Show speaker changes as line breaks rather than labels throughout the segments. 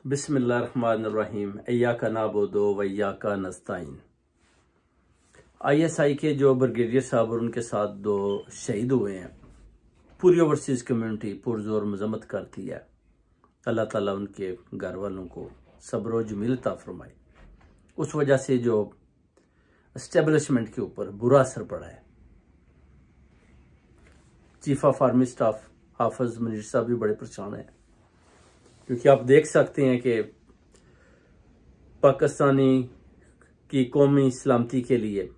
बिस्मिल्लाहिर्रहमानिर्रहीम इय्याका नअबुदु व इय्याका नस्तईन। ISI के जो ब्रिगेडियर साहब और उनके साथ 2 शहीद हुए हैं, पूरी ओवरसीज़ कम्युनिटी पुरजोर मजम्मत करती है। अल्लाह ताला उनके घर वालों को सब्र व जमील अता फरमाए। उस वजह से जो एस्टेब्लिशमेंट के ऊपर बुरा असर पड़ा है। चीफ ऑफ आर्मी स्टाफ हाफिज मुनीर साहब भी बड़े परेशान हैं, क्योंकि आप देख सकते हैं कि पाकिस्तानी की कौमी सलामती के लिए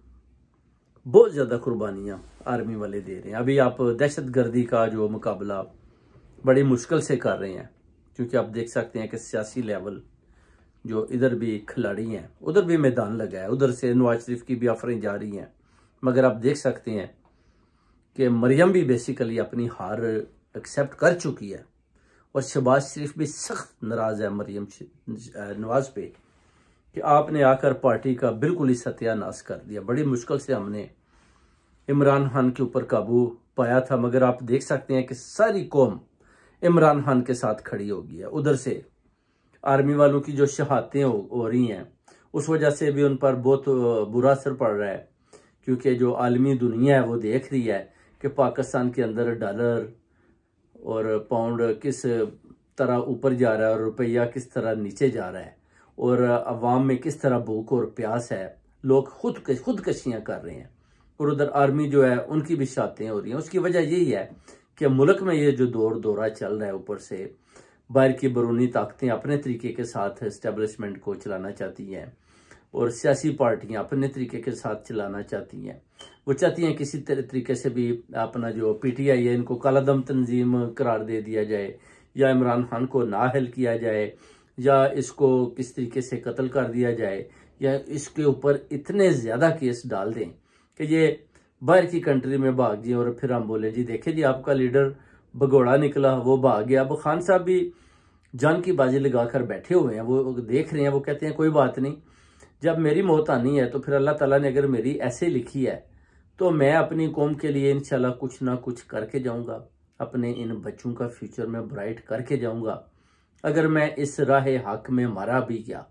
बहुत ज़्यादा कुर्बानियां आर्मी वाले दे रहे हैं। अभी आप दहशत गर्दी का जो मुकाबला बड़ी मुश्किल से कर रहे हैं, क्योंकि आप देख सकते हैं कि सियासी लेवल जो इधर भी खिलाड़ी हैं उधर भी मैदान लगा है। उधर से नवाज शरीफ की भी ऑफरें जा रही हैं, मगर आप देख सकते हैं कि मरियम भी बेसिकली अपनी हार एक्सेप्ट कर चुकी है और शहबाज शरीफ भी सख्त नाराज है मरियम नवाज पे कि आपने आकर पार्टी का बिल्कुल ही सत्यानाश कर दिया। बड़ी मुश्किल से हमने इमरान खान के ऊपर काबू पाया था, मगर आप देख सकते हैं कि सारी कौम इमरान खान के साथ खड़ी हो गई है। उधर से आर्मी वालों की जो शहादतें हो रही हैं, उस वजह से भी उन पर बहुत बुरा असर पड़ रहा है, क्योंकि जो आलमी दुनिया है वो देख रही है कि पाकिस्तान के अंदर डॉलर और पाउंड किस तरह ऊपर जा रहा है और रुपया किस तरह नीचे जा रहा है, और अवाम में किस तरह भूख और प्यास है। लोग खुदकशियाँ कर रहे हैं और उधर आर्मी जो है उनकी भी शहादतें हो रही हैं। उसकी वजह यही है कि मुल्क में ये जो दौरा चल रहा है, ऊपर से बाहर की बैरूनी ताकतें अपने तरीके के साथ एस्टेब्लिशमेंट को चलाना चाहती हैं और सियासी पार्टियां अपने तरीके के साथ चलाना चाहती हैं। वो चाहती हैं किसी तरीके से भी अपना जो PTI है इनको कालादम तंजीम करार दे दिया जाए, या इमरान खान को नाअहल किया जाए, या इसको किस तरीके से कत्ल कर दिया जाए, या इसके ऊपर इतने ज़्यादा केस डाल दें कि ये बाहर की कंट्री में भाग जाए और फिर हम बोले जी देखे जी आपका लीडर भगोड़ा निकला, वो भाग गया। अब खान साहब भी जान की बाजी लगाकर बैठे हुए हैं, वो देख रहे हैं। वो कहते हैं कोई बात नहीं, जब मेरी मौत आनी है तो फिर अल्लाह ताला ने अगर मेरी ऐसे लिखी है तो मैं अपनी कौम के लिए इंशाल्लाह कुछ ना कुछ करके जाऊंगा, अपने इन बच्चों का फ्यूचर में ब्राइट करके जाऊंगा। अगर मैं इस राह हक में मारा भी गया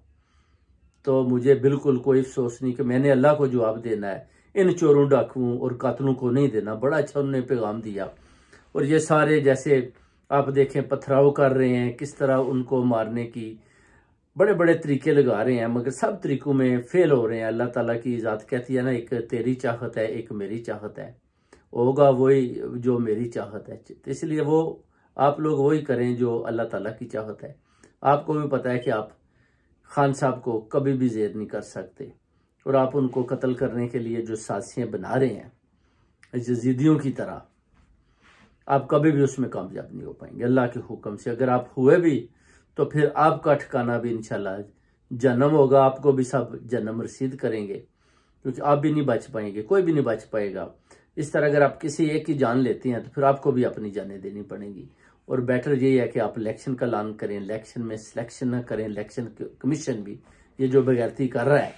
तो मुझे बिल्कुल कोई अफसोस नहीं कि मैंने अल्लाह को जवाब देना है, इन चोरों डाकुओं और कातलों को नहीं देना। बड़ा अच्छा उन्होंने पैगाम दिया। और ये सारे जैसे आप देखें पथराव कर रहे हैं, किस तरह उनको मारने की बड़े बड़े तरीके लगा रहे हैं, मगर सब तरीकों में फेल हो रहे हैं। अल्लाह ताला की ज़ात कहती है ना, एक तेरी चाहत है एक मेरी चाहत है, होगा वही जो मेरी चाहत है। तो इसलिए वो आप लोग वही करें जो अल्लाह ताला की चाहत है। आपको भी पता है कि आप खान साहब को कभी भी ज़ेर नहीं कर सकते, और आप उनको कत्ल करने के लिए जो साजिशें बना रहे हैं यजीदियों की तरह, आप कभी भी उसमें कामयाब नहीं हो पाएंगे अल्लाह के हुक्म से। अगर आप हुए भी तो फिर आपका ठिकाना भी इंशाल्लाह जन्नम होगा, आपको भी सब जन्नम रसीद करेंगे, क्योंकि आप भी नहीं बच पाएंगे, कोई भी नहीं बच पाएगा। इस तरह अगर आप किसी एक की जान लेते हैं तो फिर आपको भी अपनी जानें देनी पड़ेंगी। और बेटर यही है कि आप इलेक्शन का ऐलान करें, इलेक्शन में सिलेक्शन ना करें। इलेक्शन कमीशन भी ये जो बगैरती कर रहा है,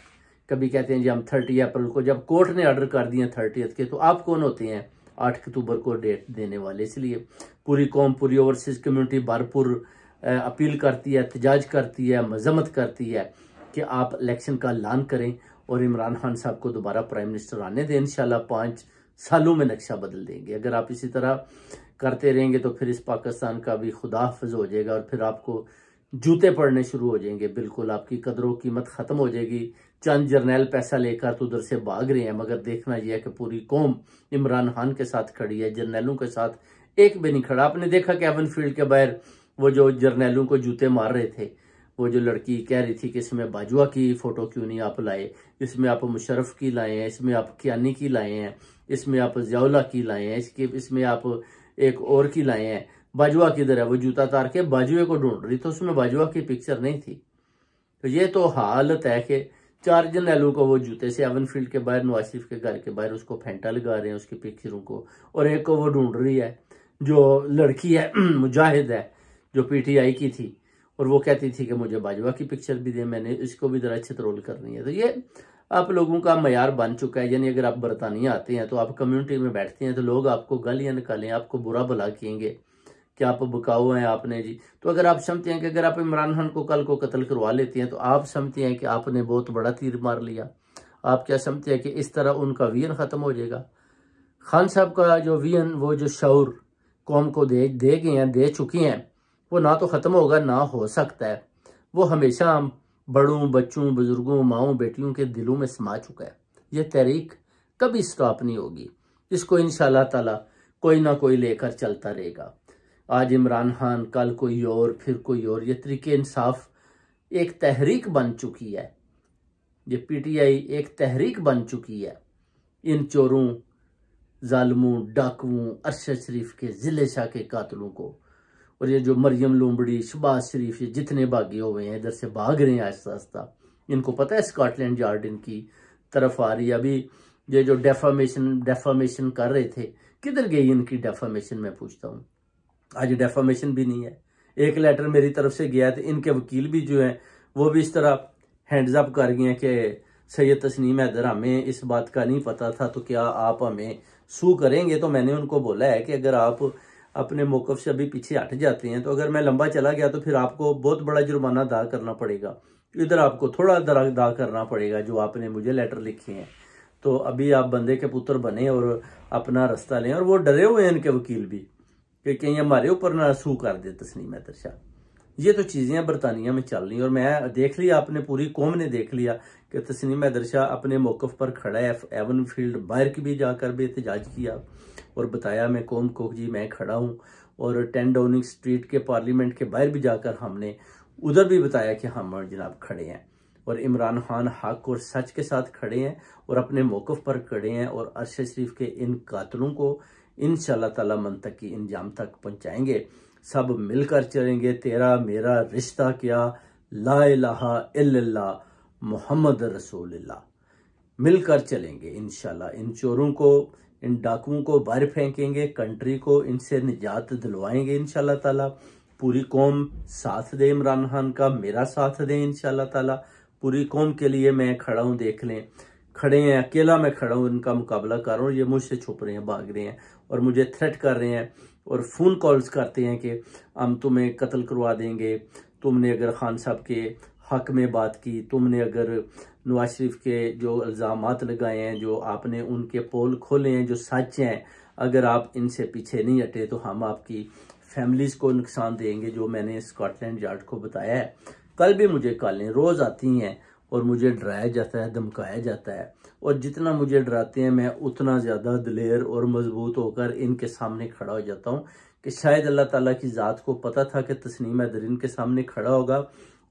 कभी कहते हैं जी हम 30 अप्रैल को, जब कोर्ट ने ऑर्डर कर दिए 30 के, तो आप कौन होते हैं 8 अक्टूबर को डेट देने वाले। इसलिए पूरी कौम, पूरी ओवरसीज़ कम्युनिटी भरपूर अपील करती है, एहतजाज करती है, मजम्मत करती है कि आप इलेक्शन का ऐलान करें और इमरान खान साहब को दोबारा प्राइम मिनिस्टर आने दें। इंशाल्लाह 5 सालों में नक्शा बदल देंगे। अगर आप इसी तरह करते रहेंगे तो फिर इस पाकिस्तान का भी खुदा हाफिज हो जाएगा और फिर आपको जूते पड़ने शुरू हो जाएंगे। बिल्कुल आपकी कदरों कीमत ख़त्म हो जाएगी। चंद जर्नैल पैसा लेकर तो उधर से भाग रहे हैं, मगर देखना यह है कि पूरी कौम इमरान खान के साथ खड़ी है, जर्नैलों के साथ एक भी नहीं खड़ा। आपने देखा कि एवन फील्ड के बाहर वो जो जर्नैलों को जूते मार रहे थे, वो जो लड़की कह रही थी कि इसमें बाजवा की फ़ोटो क्यों नहीं आप लाए, इसमें आप मुशर्रफ की लाए हैं, इसमें आप कियानी की लाए हैं, इसमें आप ज़ियाउल्लाह की लाए हैं, इसमें आप एक और की लाए हैं, बाजवा किधर है। वो जूता तार के बाजुए को ढूंढ रही, तो उसमें बाजवा की पिक्चर नहीं थी। तो ये तो हालत है कि 4 जर्नैलों को वो जूते से एवन फील्ड के बाहर, नवाज शरीफ के घर के बाहर उसको फेंटा लगा रहे हैं उसकी पिक्चरों को, और एक को वो ढूंढ रही है जो लड़की है मुजाहिद है जो PTI की थी, और वो कहती थी कि मुझे बाजवा की पिक्चर भी दे, मैंने इसको भी ज़रा अच्छे रोल करनी है। तो ये आप लोगों का मयार बन चुका है। यानी अगर आप बरतानिया आते हैं तो आप कम्युनिटी में बैठते हैं तो लोग आपको गालियाँ निकालें, आपको बुरा भला कहेंगे कि आप बकाऊ हैं आपने जी। तो अगर आप समझते हैं कि अगर आप इमरान खान को कल को कत्ल करवा लेते हैं तो आप समझते हैं कि आपने बहुत बड़ा तीर मार लिया। आप क्या समझते हैं कि इस तरह उनका विजन ख़त्म हो जाएगा? खान साहब का जो विजन, वो जो शऊर कौम को दे गए हैं, दे चुके हैं, वो ना तो ख़त्म होगा ना हो सकता है। वो हमेशा बड़ों, बच्चों, बुजुर्गों, माओं, बेटियों के दिलों में समा चुका है। ये तहरीक कभी स्टॉप नहीं होगी। इसको इंशाअल्लाह ताला कोई ना कोई लेकर चलता रहेगा। आज इमरान खान, कल कोई और, फिर कोई और। ये तहरीक इंसाफ एक तहरीक बन चुकी है। ये पीटीआई एक तहरीक बन चुकी है। इन चोरों, जालिमों, डाकुओं, अरशद शरीफ के, जिले शाह के कातलों को, और ये जो मरियम लोमड़ी, शहबाज शरीफ, ये जितने भागे हुए हैं, इधर से भाग रहे हैं आहिस्ता आहिस्ता। इनको पता है स्कॉटलैंड यार्ड इनकी तरफ आ रही है। अभी ये जो डेफामेशन कर रहे थे, किधर गई इनकी डेफामेशन, मैं पूछता हूँ। आज डेफामेशन भी नहीं है। एक लेटर मेरी तरफ से गया था, इनके वकील भी जो हैं वो भी इस तरह हैंड्स अप कर गए हैं कि सैयद तस्नीम हैदर, हमें इस बात का नहीं पता था, तो क्या आप हमें सू करेंगे? तो मैंने उनको बोला है कि अगर आप अपने मौक़िफ़ से अभी पीछे हट जाते हैं तो अगर मैं लंबा चला गया तो फिर आपको बहुत बड़ा जुर्माना अदा करना पड़ेगा। इधर आपको थोड़ा अदा करना पड़ेगा जो आपने मुझे लेटर लिखे हैं। तो अभी आप बंदे के पुत्र बने और अपना रास्ता लें। और वो डरे हुए हैं इनके वकील भी कि कहीं हमारे ऊपर ना सू कर दे तस्नीम हैदर शाह। ये तो चीज़ें बरतानिया में चल रही। और मैं देख लिया, आपने पूरी कौम ने देख लिया कि तस्नीम हैदर शाह अपने मौक़िफ़ पर खड़ा है। एवन फील्ड बाहर की भी जाकर भी एहतजाज किया और बताया मैं कौम को जी मैं खड़ा हूँ। और 10 डाउनिंग स्ट्रीट के पार्लियामेंट के बाहर भी जाकर हमने उधर भी बताया कि हम जनाब खड़े हैं और इमरान खान हक और सच के साथ खड़े हैं और अपने मौक़िफ़ पर खड़े हैं। और अरशद शरीफ के इन कातलों को इंशाअल्लाह ताला मंतकी इंजाम तक पहुँचाएंगे। सब मिलकर चलेंगे। तेरा मेरा रिश्ता क्या, ला इलाहा इल्लल्लाह मुहम्मद रसूलुल्लाह। मिलकर चलेंगे इंशाल्लाह। इन चोरों को, इन डाकुओं को बाहर फेंकेंगे, कंट्री को इनसे निजात दिलवाएंगे इंशाल्लाह ताला। पूरी कौम साथ दे इमरान खान का, मेरा साथ दे इंशाल्लाह ताला। पूरी कौम के लिए मैं खड़ा हूँ, देख लें खड़े हैं, अकेला मैं खड़ा हूँ, इनका मुकाबला कर रहा हूँ। ये मुझसे छुप रहे हैं, भाग रहे हैं और मुझे थ्रेट कर रहे हैं और फ़ोन कॉल्स करते हैं कि हम तुम्हें कत्ल करवा देंगे, तुमने अगर खान साहब के हक में बात की, तुमने अगर नवाज शरीफ के जो इल्ज़ामात लगाए हैं, जो आपने उनके पोल खोले हैं जो सच हैं, अगर आप इनसे पीछे नहीं हटे तो हम आपकी फैमिलीज़ को नुकसान देंगे, जो मैंने स्कॉटलैंड यार्ड को बताया है। कल भी मुझे कॉलें रोज़ आती हैं और मुझे डराया जाता है, धमकाया जाता है। और जितना मुझे डराते हैं मैं उतना ज़्यादा दिलेर और मजबूत होकर इनके सामने खड़ा हो जाता हूँ कि शायद अल्लाह ताला की ज़ात को पता था कि तस्नीम हैदर इनके सामने खड़ा होगा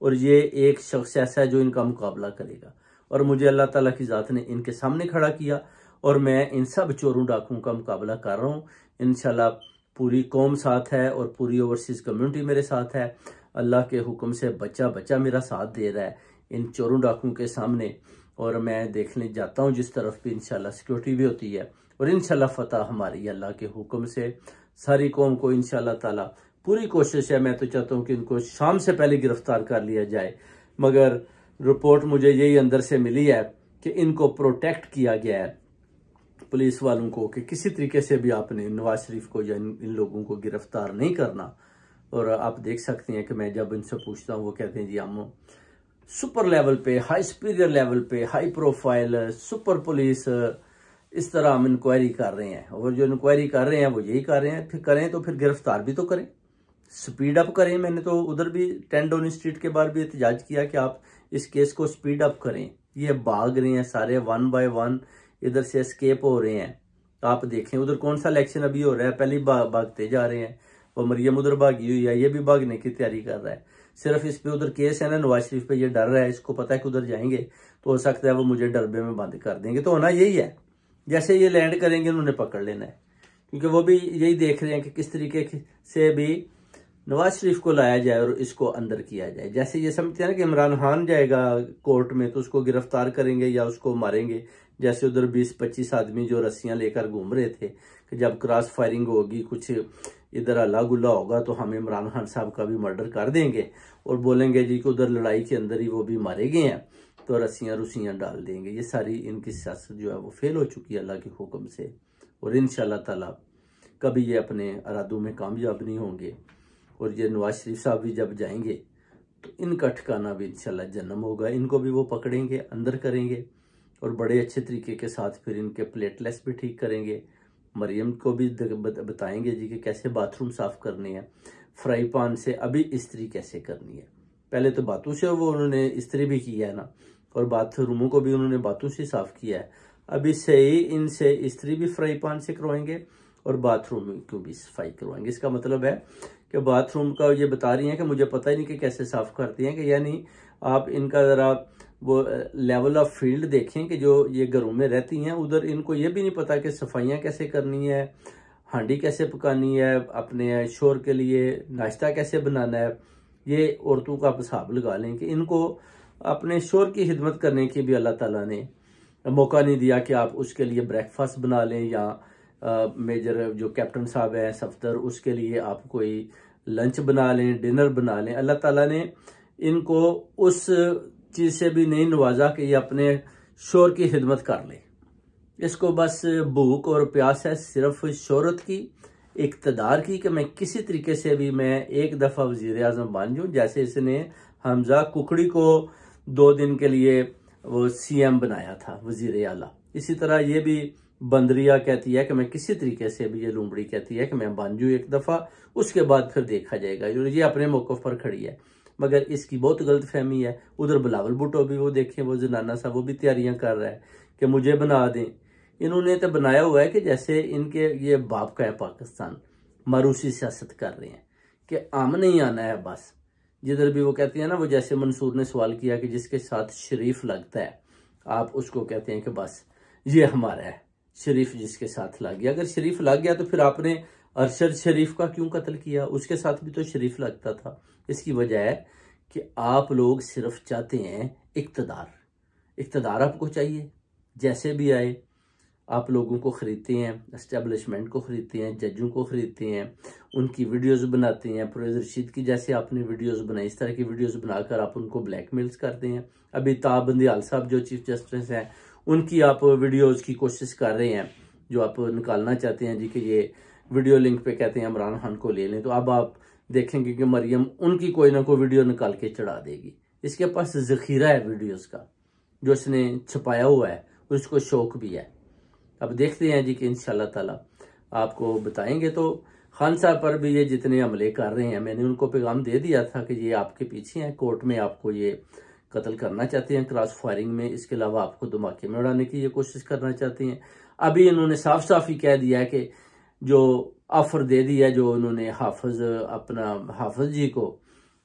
और ये एक शख्स ऐसा है जो इनका मुकाबला करेगा। और मुझे अल्लाह ताला की ज़ात ने इनके सामने खड़ा किया और मैं इन सब चोरों डाकुओं का मुकाबला कर रहा हूँ। इंशाल्लाह पूरी कौम साथ है और पूरी ओवरसीज़ कम्युनिटी मेरे साथ है। अल्लाह के हुक्म से बच्चा बच्चा मेरा साथ दे रहा है इन चोरों डाकुओं के सामने। और मैं देखने जाता हूँ जिस तरफ भी इंशाल्लाह सिक्योरिटी भी होती है और इंशाल्लाह फतह हमारी अल्लाह के हुक्म से। सारी कौम को इंशाल्लाह ताला पूरी कोशिश है। मैं तो चाहता हूँ कि इनको शाम से पहले गिरफ्तार कर लिया जाए, मगर रिपोर्ट मुझे यही अंदर से मिली है कि इनको प्रोटेक्ट किया गया है पुलिस वालों को कि किसी तरीके से भी आपने नवाज शरीफ को या इन लोगों को गिरफ्तार नहीं करना। और आप देख सकते हैं कि मैं जब इनसे पूछता हूँ वो कहते हैं जी हम सुपर लेवल पे, हाई सुपीरियर लेवल पे, हाई प्रोफाइल, सुपर पुलिस, इस तरह हम इंक्वायरी कर रहे हैं। और जो इंक्वायरी कर रहे हैं वो यही कर रहे हैं, फिर करें तो फिर गिरफ्तार भी तो करें, स्पीड अप करें। मैंने तो उधर भी 10 डाउनिंग स्ट्रीट के बाहर भी एहतजाज किया कि आप इस केस को स्पीड अप करें। ये भाग रहे हैं सारे, 1 बाय 1 इधर से एस्केप हो रहे हैं। आप देखें उधर कौन सा इलेक्शन अभी हो रहा है, पहले भागते जा रहे हैं। और मरियम उधर भागी हुई है, ये भी भागने की तैयारी कर रहा है। सिर्फ इस पे उधर केस है ना नवाज शरीफ पे, ये डर रहा है, इसको पता है कि उधर जाएंगे तो हो सकता है वो मुझे डरबे में बंद कर देंगे। तो होना यही है, जैसे ये लैंड करेंगे उन्होंने पकड़ लेना है, क्योंकि वो भी यही देख रहे हैं कि किस तरीके से भी नवाज शरीफ को लाया जाए और इसको अंदर किया जाए। जैसे ये समझते हैं ना कि इमरान खान जाएगा कोर्ट में तो उसको गिरफ्तार करेंगे या उसको मारेंगे। जैसे उधर 20-25 आदमी जो रस्सियां लेकर घूम रहे थे कि जब क्रॉस फायरिंग होगी, कुछ इधर अल्लाह गुल्ला होगा तो हम इमरान खान साहब का भी मर्डर कर देंगे और बोलेंगे जी कि उधर लड़ाई के अंदर ही वो भी मारे गए हैं, तो रस्सियां रुस्सियां डाल देंगे। ये सारी इनकी सियासत जो है वो फेल हो चुकी है अल्लाह के हुक्म से। और इंशाल्लाह ताला कभी ये अपने इरादों में कामयाब नहीं होंगे। और ये नवाज शरीफ साहब भी जब जाएंगे तो इनका ठिकाना भी इंशाल्लाह जन्नम होगा। इनको भी वो पकड़ेंगे, अंदर करेंगे और बड़े अच्छे तरीके के साथ फिर इनके प्लेटलेट्स भी ठीक करेंगे। मरियम को भी बताएंगे जी कि कैसे बाथरूम साफ करने हैं, फ्राई पान से अभी इस्त्री कैसे करनी है। पहले तो बातों से वो उन्होंने इस्त्री भी किया है ना, और बाथरूमों को भी उन्होंने बातों से साफ किया है। अभी से ही इनसे इस्त्री भी फ्राई पान से करवाएंगे और बाथरूम को भी सफाई करवाएंगे। इसका मतलब है कि बाथरूम का ये बता रही हैं कि मुझे पता ही नहीं कि कैसे साफ करती हैं, कि यानी आप इनका ज़रा वो लेवल ऑफ फील्ड देखें कि जो ये घरों में रहती हैं उधर इनको ये भी नहीं पता कि सफाइयाँ कैसे करनी है, हांडी कैसे पकानी है, अपने शोर के लिए नाश्ता कैसे बनाना है। ये औरतों का आप हिसाब लगा लें कि इनको अपने शोर की खिदमत करने की भी अल्लाह ताला ने मौका नहीं दिया कि आप उसके लिए ब्रेकफास्ट बना लें, या मेजर जो कैप्टन साहब हैं सफदर, उसके लिए आप कोई लंच बना लें, डिनर बना लें। अल्लाह ताला ने इनको उस चीज़ से भी नहीं नवाजा कि ये अपने शोर की खिदमत कर ले। इसको बस भूख और प्यास है सिर्फ शोहरत की, इक़्तिदार की, कि मैं किसी तरीके से भी मैं एक दफ़ा वज़ीर आज़म बन जाऊँ। जैसे इसने हमजा कुकड़ी को 2 दिन के लिए वो CM बनाया था, वज़ीर आला। इसी तरह ये भी बंदरिया कहती है कि मैं किसी तरीके से भी, ये लूमड़ी कहती है कि मैं बन जाऊँ एक दफ़ा, उसके बाद फिर देखा जाएगा। ये अपने मौक़िफ़ पर खड़ी है, मगर इसकी बहुत गलत फहमी है। उधर बिलावल भुट्टो भी वो देखें, वो जनाना सा वो भी तैयारियां कर रहा है कि मुझे बना दें। इन्होंने तो बनाया हुआ है कि जैसे इनके ये बाप का है पाकिस्तान, मारूसी सियासत कर रहे हैं कि आमने ही आना है बस। जिधर भी वो कहती है ना, वो जैसे मंसूर ने सवाल किया कि जिसके साथ शरीफ लगता है आप उसको कहते हैं कि बस ये हमारा है, शरीफ जिसके साथ लग गया। अगर शरीफ लग गया तो फिर आपने अरशद शरीफ का क्यों कत्ल किया, उसके साथ भी तो शरीफ लगता था। इसकी वजह है कि आप लोग सिर्फ चाहते हैं इक़्तिदार। इक़्तिदार आपको चाहिए, जैसे भी आए आप लोगों को ख़रीदते हैं, एस्टेब्लिशमेंट को ख़रीदते हैं, जजों को ख़रीदते हैं, उनकी वीडियोस बनाते हैं। परवेज़ रशीद की जैसे आपने वीडियोस बनाई, इस तरह की वीडियोस बनाकर आप उनको ब्लैकमेल्स करते हैं। अभी ताब बंदियाल साहब जो चीफ जस्टिस हैं, उनकी आप वीडियोज़ की कोशिश कर रहे हैं, जो आप निकालना चाहते हैं जी कि ये वीडियो लिंक पे कहते हैं इमरान खान को ले लें। तो अब आप देखेंगे कि मरियम उनकी कोई ना कोई वीडियो निकाल के चढ़ा देगी। इसके पास ज़ख़ीरा है वीडियोस का, जो इसने छुपाया हुआ है, उसको शौक भी है। अब देखते हैं जी कि इंशाल्लाह ताला आपको बताएंगे। तो खान साहब पर भी ये जितने हमले कर रहे हैं, मैंने उनको पैगाम दे दिया था कि ये आपके पीछे हैं, कोर्ट में आपको ये कत्ल करना चाहते हैं क्रॉस फायरिंग में। इसके अलावा आपको धमाके में उड़ाने की ये कोशिश करना चाहते हैं। अभी इन्होंने साफ साफ ही कह दिया है कि जो ऑफर दे दिया है जो उन्होंने हाफिज जी को,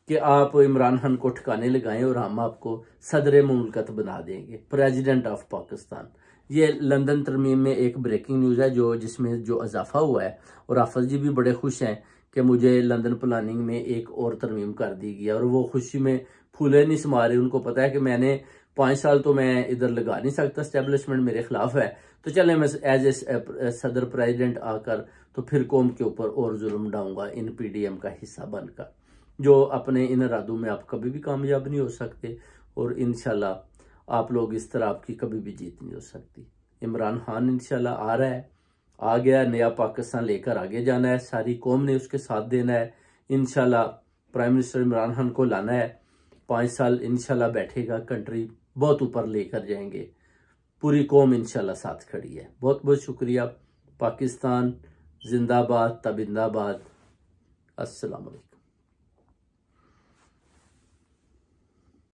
कि आप इमरान खान को ठिकाने लगाएं और हम आपको सदर मुमलकत बना देंगे, प्रेसिडेंट ऑफ पाकिस्तान। ये लंदन तरमीम में एक ब्रेकिंग न्यूज़ है जिसमें जो इजाफा हुआ है, और हाफिज जी भी बड़े खुश हैं कि मुझे लंदन प्लानिंग में एक और तरमीम कर दी गई, और वो खुशी में फूले नहीं समा रहे। उनको पता है कि मैंने 5 साल तो मैं इधर लगा नहीं सकता, एस्टेब्लिशमेंट मेरे खिलाफ है, तो चले मैं एज ए सदर प्रेसिडेंट आकर तो फिर कौम के ऊपर और जुल्म डाऊंगा इन PDM का हिस्सा बनकर। जो अपने इन इरादों में आप कभी भी कामयाब नहीं हो सकते, और इंशाल्लाह आप लोग इस तरह आपकी कभी भी जीत नहीं हो सकती। इमरान खान इंशाल्लाह आ रहा है, आ गया, नया पाकिस्तान लेकर आगे जाना है, सारी कौम ने उसके साथ देना है। इंशाल्लाह प्राइम मिनिस्टर इमरान खान को लाना है, 5 साल इंशाल्लाह बैठेगा, कंट्री बहुत ऊपर लेकर जाएंगे। पूरी कौम इंशाल्लाह साथ खड़ी है। बहुत बहुत शुक्रिया। पाकिस्तान जिंदाबाद, तबिंदाबाद। अस्सलाम वालेकुम।